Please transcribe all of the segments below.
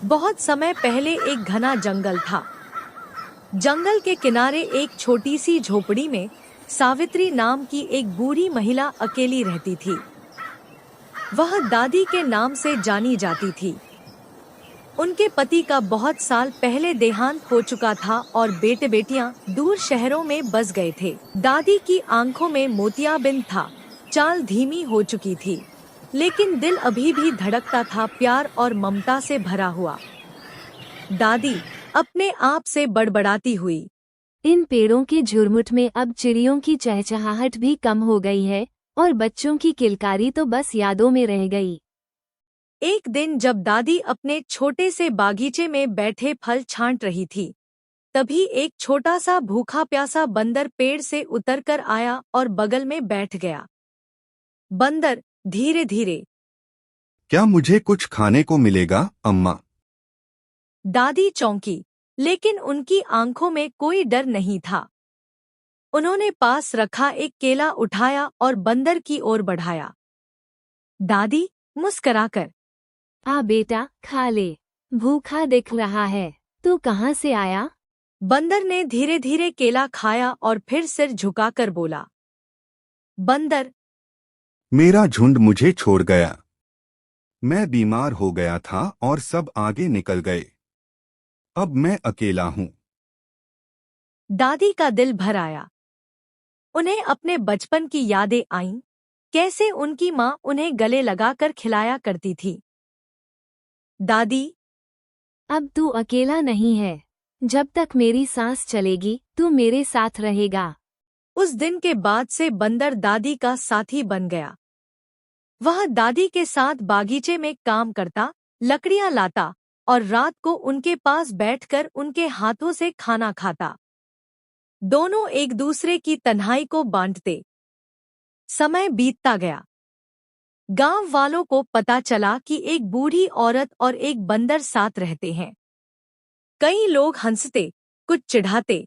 बहुत समय पहले एक घना जंगल था। जंगल के किनारे एक छोटी सी झोपड़ी में सावित्री नाम की एक बूढ़ी महिला अकेली रहती थी। वह दादी के नाम से जानी जाती थी। उनके पति का बहुत साल पहले देहांत हो चुका था और बेटे बेटियां दूर शहरों में बस गए थे। दादी की आंखों में मोतियाबिंद था, चाल धीमी हो चुकी थी, लेकिन दिल अभी भी धड़कता था, प्यार और ममता से भरा हुआ। दादी अपने आप से बड़बड़ाती हुई, इन पेड़ों के झुरमुट में अब चिड़ियों की चहचहाहट भी कम हो गई है और बच्चों की किलकारी तो बस यादों में रह गई। एक दिन जब दादी अपने छोटे से बागीचे में बैठे फल छांट रही थी, तभी एक छोटा सा भूखा प्यासा बंदर पेड़ से उतरकर आया और बगल में बैठ गया। बंदर धीरे धीरे, क्या मुझे कुछ खाने को मिलेगा, अम्मा? दादी चौंकी, लेकिन उनकी आंखों में कोई डर नहीं था। उन्होंने पास रखा एक केला उठाया और बंदर की ओर बढ़ाया। दादी मुस्कराकर, आ बेटा, खा ले, भूखा दिख रहा है। तू कहाँ से आया? बंदर ने धीरे धीरे केला खाया और फिर सिर झुकाकर बोला। बंदर, मेरा झुंड मुझे छोड़ गया। मैं बीमार हो गया था और सब आगे निकल गए। अब मैं अकेला हूँ। दादी का दिल भर आया। उन्हें अपने बचपन की यादें आईं, कैसे उनकी माँ उन्हें गले लगाकर खिलाया करती थी। दादी, अब तू अकेला नहीं है। जब तक मेरी सांस चलेगी तू मेरे साथ रहेगा। उस दिन के बाद से बंदर दादी का साथी बन गया। वह दादी के साथ बागीचे में काम करता, लकड़ियां लाता और रात को उनके पास बैठकर उनके हाथों से खाना खाता। दोनों एक दूसरे की तन्हाई को बांटते। समय बीतता गया। गांव वालों को पता चला कि एक बूढ़ी औरत और एक बंदर साथ रहते हैं। कई लोग हंसते, कुछ चिढ़ाते।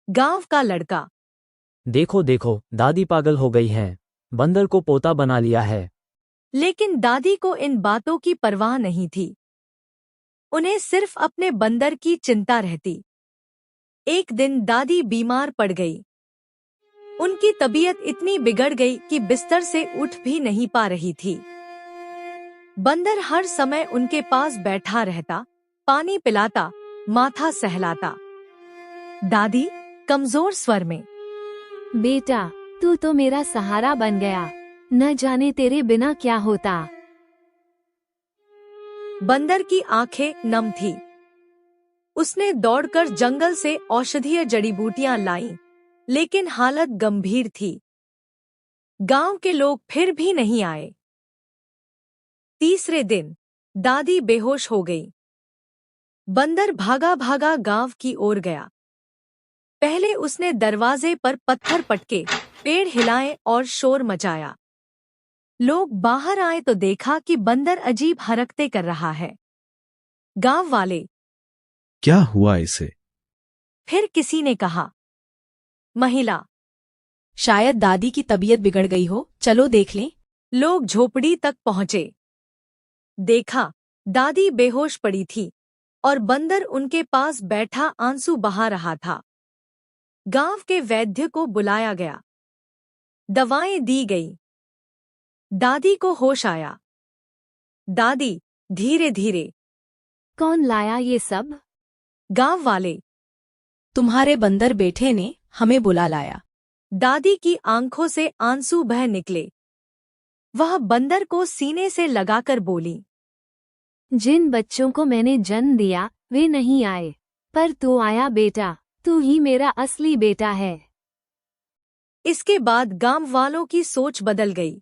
गांव का लड़का, देखो देखो, दादी पागल हो गई है, बंदर को पोता बना लिया है। लेकिन दादी को इन बातों की परवाह नहीं थी। उन्हें सिर्फ अपने बंदर की चिंता रहती। एक दिन दादी बीमार पड़ गई। उनकी तबीयत इतनी बिगड़ गई कि बिस्तर से उठ भी नहीं पा रही थी। बंदर हर समय उनके पास बैठा रहता, पानी पिलाता, माथा सहलाता। दादी कमजोर स्वर में, बेटा, तू तो मेरा सहारा बन गया। न जाने तेरे बिना क्या होता। बंदर की आंखें नम थी। उसने दौड़कर जंगल से औषधीय जड़ी बूटियां लाईं, लेकिन हालत गंभीर थी। गांव के लोग फिर भी नहीं आए। तीसरे दिन दादी बेहोश हो गई। बंदर भागा भागा गांव की ओर गया। पहले उसने दरवाजे पर पत्थर पटके, पेड़ हिलाए और शोर मचाया। लोग बाहर आए तो देखा कि बंदर अजीब हरकतें कर रहा है। गांव वाले, क्या हुआ इसे? फिर किसी ने कहा। महिला, शायद दादी की तबीयत बिगड़ गई हो, चलो देख लें। लोग झोपड़ी तक पहुंचे। देखा, दादी बेहोश पड़ी थी और बंदर उनके पास बैठा आंसू बहा रहा था। गांव के वैद्य को बुलाया गया। दवाएं दी गई। दादी को होश आया। दादी धीरे धीरे, कौन लाया ये सब? गांव वाले, तुम्हारे बंदर बेटे ने हमें बुला लाया। दादी की आंखों से आंसू बह निकले। वह बंदर को सीने से लगाकर बोली, जिन बच्चों को मैंने जन्म दिया वे नहीं आए, पर तू आया बेटा, तू ही मेरा असली बेटा है। इसके बाद गांव वालों की सोच बदल गई।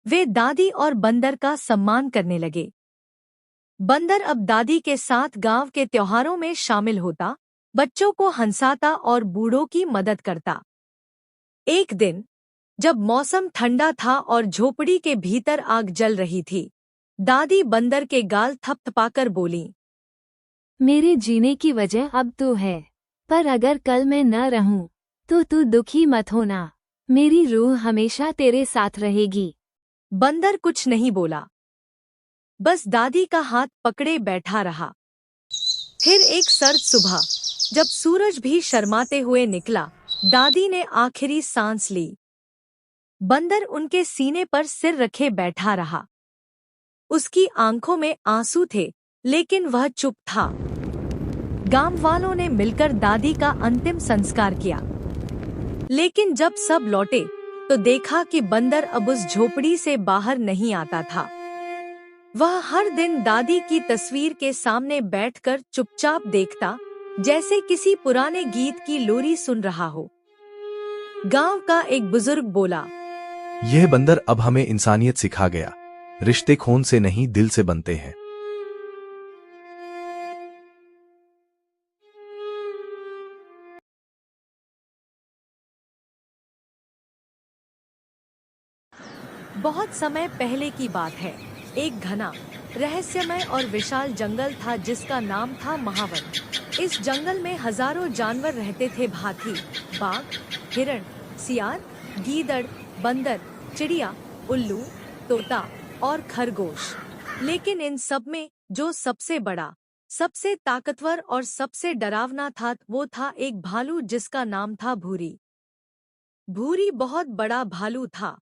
वे दादी और बंदर का सम्मान करने लगे। बंदर अब दादी के साथ गांव के त्योहारों में शामिल होता, बच्चों को हंसाता और बूढ़ों की मदद करता। एक दिन जब मौसम ठंडा था और झोपड़ी के भीतर आग जल रही थी, दादी बंदर के गाल थपथपाकर बोली, मेरे जीने की वजह अब तू है, पर अगर कल मैं न रहूं तो तू दुखी मत होना। मेरी रूह हमेशा तेरे साथ रहेगी। बंदर कुछ नहीं बोला। बस दादी का हाथ पकड़े बैठा रहा। फिर एक सर्द सुबह, जब सूरज भी शर्माते हुए निकला, दादी ने आखिरी सांस ली। बंदर उनके सीने पर सिर रखे बैठा रहा। उसकी आंखों में आंसू थे, लेकिन वह चुप था। गांव वालों ने मिलकर दादी का अंतिम संस्कार किया। लेकिन जब सब लौटे तो देखा कि बंदर अब उस झोपड़ी से बाहर नहीं आता था। वह हर दिन दादी की तस्वीर के सामने बैठकर चुपचाप देखता, जैसे किसी पुराने गीत की लोरी सुन रहा हो। गांव का एक बुजुर्ग बोला, यह बंदर अब हमें इंसानियत सिखा गया। रिश्ते खून से नहीं, दिल से बनते हैं। बहुत समय पहले की बात है। एक घना, रहस्यमय और विशाल जंगल था जिसका नाम था महावन। इस जंगल में हजारों जानवर रहते थे। हाथी, बाघ, हिरण, सियार, गीदड़, बंदर, चिड़िया, उल्लू, तोता और खरगोश। लेकिन इन सब में जो सबसे बड़ा, सबसे ताकतवर और सबसे डरावना था, वो था एक भालू जिसका नाम था भूरी। भूरी बहुत बड़ा भालू था।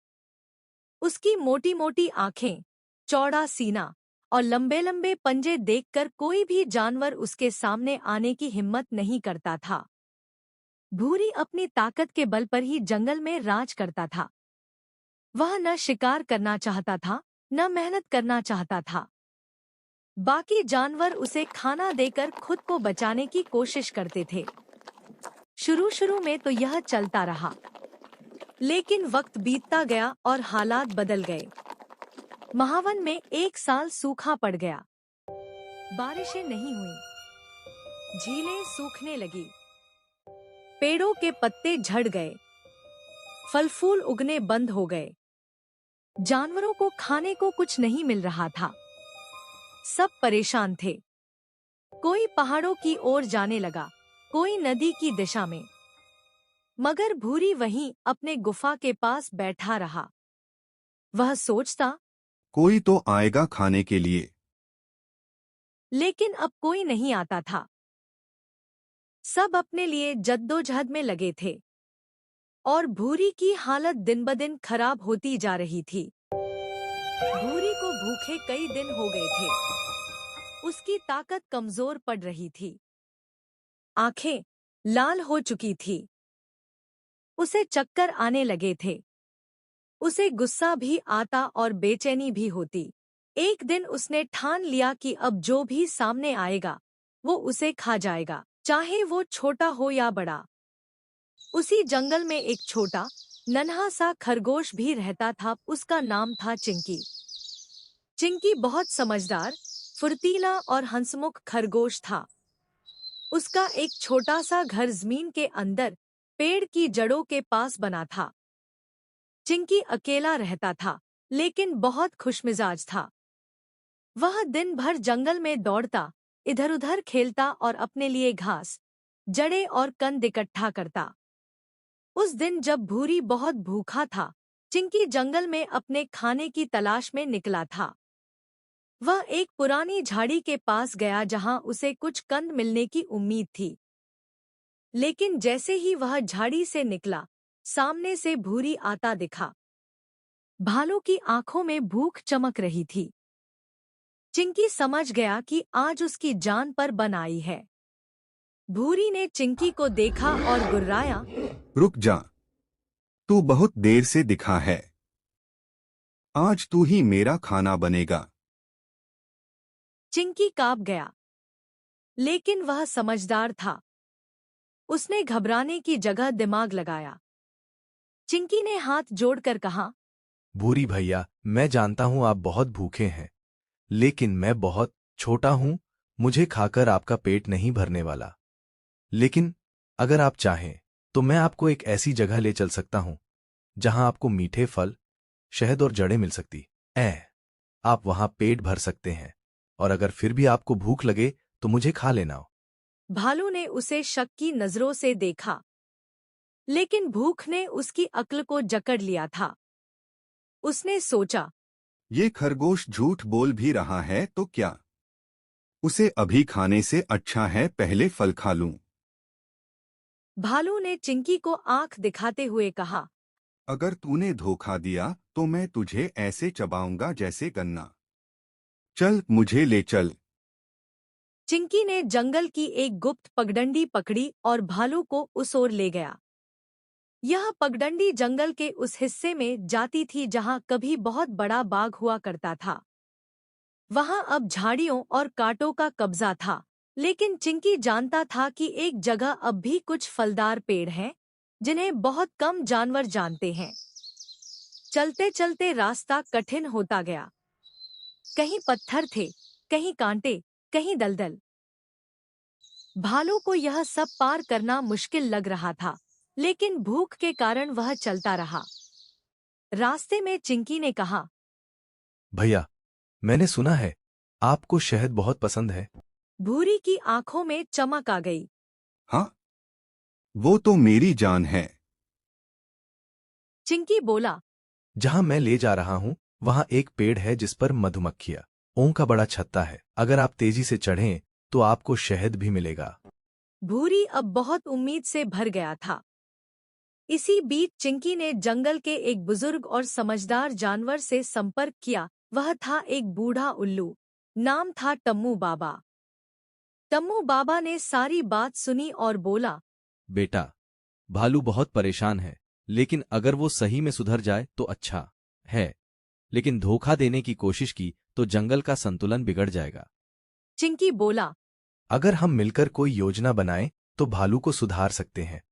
उसकी मोटी मोटी आंखें, चौड़ा सीना और लंबे लंबे पंजे देखकर कोई भी जानवर उसके सामने आने की हिम्मत नहीं करता था। भूरी अपनी ताकत के बल पर ही जंगल में राज करता था। वह न शिकार करना चाहता था, न मेहनत करना चाहता था। बाकी जानवर उसे खाना देकर खुद को बचाने की कोशिश करते थे। शुरू शुरू में तो यह चलता रहा, लेकिन वक्त बीतता गया और हालात बदल गए। महावन में एक साल सूखा पड़ गया। बारिशें नहीं हुई, झीलें सूखने लगी, पेड़ों के पत्ते झड़ गए, फल फूल उगने बंद हो गए। जानवरों को खाने को कुछ नहीं मिल रहा था। सब परेशान थे। कोई पहाड़ों की ओर जाने लगा, कोई नदी की दिशा में, मगर भूरी वहीं अपने गुफा के पास बैठा रहा। वह सोचता, कोई तो आएगा खाने के लिए। लेकिन अब कोई नहीं आता था। सब अपने लिए जद्दोजहद में लगे थे और भूरी की हालत दिन ब दिन खराब होती जा रही थी। भूरी को भूखे कई दिन हो गए थे। उसकी ताकत कमजोर पड़ रही थी। आंखें लाल हो चुकी थी। उसे चक्कर आने लगे थे। उसे गुस्सा भी आता और बेचैनी भी होती। एक दिन उसने ठान लिया कि अब जो भी सामने आएगा वो उसे खा जाएगा, चाहे वो छोटा हो या बड़ा। उसी जंगल में एक छोटा नन्हा सा खरगोश भी रहता था। उसका नाम था चिंकी। चिंकी बहुत समझदार, फुर्तीला और हंसमुख खरगोश था। उसका एक छोटा सा घर जमीन के अंदर पेड़ की जड़ों के पास बना था। चिंकी अकेला रहता था, लेकिन बहुत खुशमिजाज था। वह दिन भर जंगल में दौड़ता, इधर-उधर खेलता और अपने लिए घास, जड़ें और कंद इकट्ठा करता। उस दिन जब भूरी बहुत भूखा था, चिंकी जंगल में अपने खाने की तलाश में निकला था। वह एक पुरानी झाड़ी के पास गया जहां उसे कुछ कंद मिलने की उम्मीद थी। लेकिन जैसे ही वह झाड़ी से निकला, सामने से भूरी आता दिखा। भालू की आंखों में भूख चमक रही थी। चिंकी समझ गया कि आज उसकी जान पर बन आई है। भूरी ने चिंकी को देखा और गुर्राया, रुक जा, तू बहुत देर से दिखा है। आज तू ही मेरा खाना बनेगा। चिंकी कांप गया, लेकिन वह समझदार था। उसने घबराने की जगह दिमाग लगाया। चिंकी ने हाथ जोड़कर कहा, भूरी भैया, मैं जानता हूं आप बहुत भूखे हैं, लेकिन मैं बहुत छोटा हूं, मुझे खाकर आपका पेट नहीं भरने वाला। लेकिन अगर आप चाहें तो मैं आपको एक ऐसी जगह ले चल सकता हूं जहां आपको मीठे फल, शहद और जड़ें मिल सकती आप वहां पेट भर सकते हैं, और अगर फिर भी आपको भूख लगे तो मुझे खा लेना। भालू ने उसे शक की नजरों से देखा, लेकिन भूख ने उसकी अक्ल को जकड़ लिया था। उसने सोचा, ये खरगोश झूठ बोल भी रहा है तो क्या? उसे अभी खाने से अच्छा है पहले फल खा लूं। भालू ने चिंकी को आंख दिखाते हुए कहा। अगर तूने धोखा दिया तो मैं तुझे ऐसे चबाऊंगा जैसे गन्ना। चल मुझे ले चल। चिंकी ने जंगल की एक गुप्त पगडंडी पकड़ी और भालू को उस ओर ले गया। यह पगडंडी जंगल के उस हिस्से में जाती थी जहां कभी बहुत बड़ा बाग हुआ करता था। वहां अब झाड़ियों और कांटों का कब्जा था, लेकिन चिंकी जानता था कि एक जगह अब भी कुछ फलदार पेड़ हैं, जिन्हें बहुत कम जानवर जानते हैं। चलते चलते रास्ता कठिन होता गया। कहीं पत्थर थे, कहीं कांटे, कहीं दलदल। भालू को यह सब पार करना मुश्किल लग रहा था, लेकिन भूख के कारण वह चलता रहा। रास्ते में चिंकी ने कहा। भैया, मैंने सुना है आपको शहद बहुत पसंद है। भूरी की आंखों में चमक आ गई। हाँ, वो तो मेरी जान है। चिंकी बोला। जहां मैं ले जा रहा हूं वहां एक पेड़ है जिस पर मधुमक्खियां ओं का बड़ा छत्ता है। अगर आप तेजी से चढ़ें तो आपको शहद भी मिलेगा। भूरी अब बहुत उम्मीद से भर गया था। इसी बीच चिंकी ने जंगल के एक बुजुर्ग और समझदार जानवर से संपर्क किया। वह था एक बूढ़ा उल्लू। नाम था टम्मू बाबा। टम्मू बाबा ने सारी बात सुनी और बोला। बेटा, भालू बहुत परेशान है, लेकिन अगर वो सही में सुधर जाए तो अच्छा है। लेकिन धोखा देने की कोशिश की तो जंगल का संतुलन बिगड़ जाएगा। चिंकी बोला। अगर हम मिलकर कोई योजना बनाएं तो भालू को सुधार सकते हैं।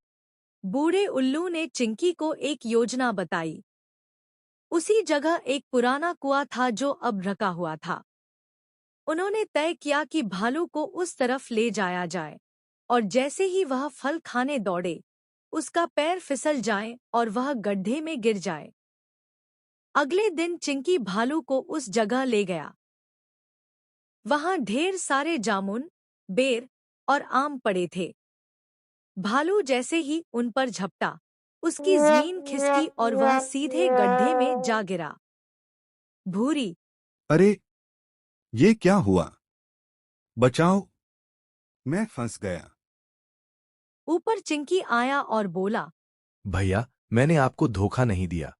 बूढ़े उल्लू ने चिंकी को एक योजना बताई। उसी जगह एक पुराना कुआं था जो अब ढका हुआ था। उन्होंने तय किया कि भालू को उस तरफ ले जाया जाए, और जैसे ही वह फल खाने दौड़े, उसका पैर फिसल जाए और वह गड्ढे में गिर जाए। अगले दिन चिंकी भालू को उस जगह ले गया। वहां ढेर सारे जामुन, बेर और आम पड़े थे। भालू जैसे ही उन पर झपटा, उसकी जमीन खिसकी और वह सीधे गड्ढे में जा गिरा। भूरी। अरे, ये क्या हुआ? बचाओ, मैं फंस गया। ऊपर चिंकी आया और बोला। भैया, मैंने आपको धोखा नहीं दिया,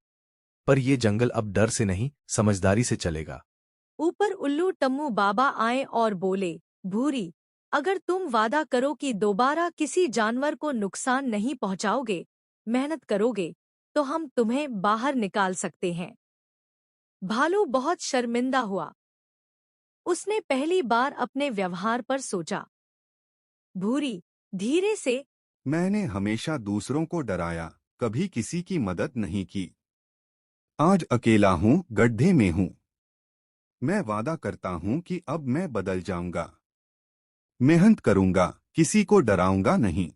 पर ये जंगल अब डर से नहीं समझदारी से चलेगा। ऊपर उल्लू टम्मू बाबा आए और बोले। भूरी, अगर तुम वादा करो कि दोबारा किसी जानवर को नुकसान नहीं पहुंचाओगे, मेहनत करोगे, तो हम तुम्हें बाहर निकाल सकते हैं। भालू बहुत शर्मिंदा हुआ। उसने पहली बार अपने व्यवहार पर सोचा। भूरी, धीरे से। मैंने हमेशा दूसरों को डराया, कभी किसी की मदद नहीं की। आज अकेला हूँ, गड्ढे में हूँ। मैं वादा करता हूँ कि अब मैं बदल जाऊंगा। मेहनत करूंगा, किसी को डराऊंगा नहीं।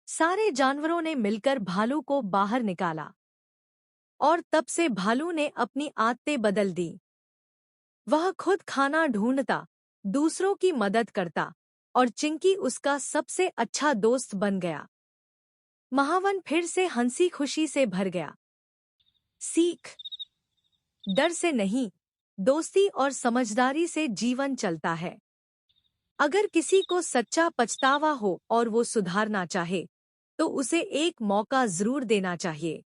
सारे जानवरों ने मिलकर भालू को बाहर निकाला, और तब से भालू ने अपनी आदतें बदल दी। वह खुद खाना ढूंढता, दूसरों की मदद करता, और चिंकी उसका सबसे अच्छा दोस्त बन गया। महावन फिर से हंसी खुशी से भर गया। सीख: डर से नहीं, दोस्ती और समझदारी से जीवन चलता है। अगर किसी को सच्चा पछतावा हो और वो सुधारना चाहे, तो उसे एक मौका जरूर देना चाहिए।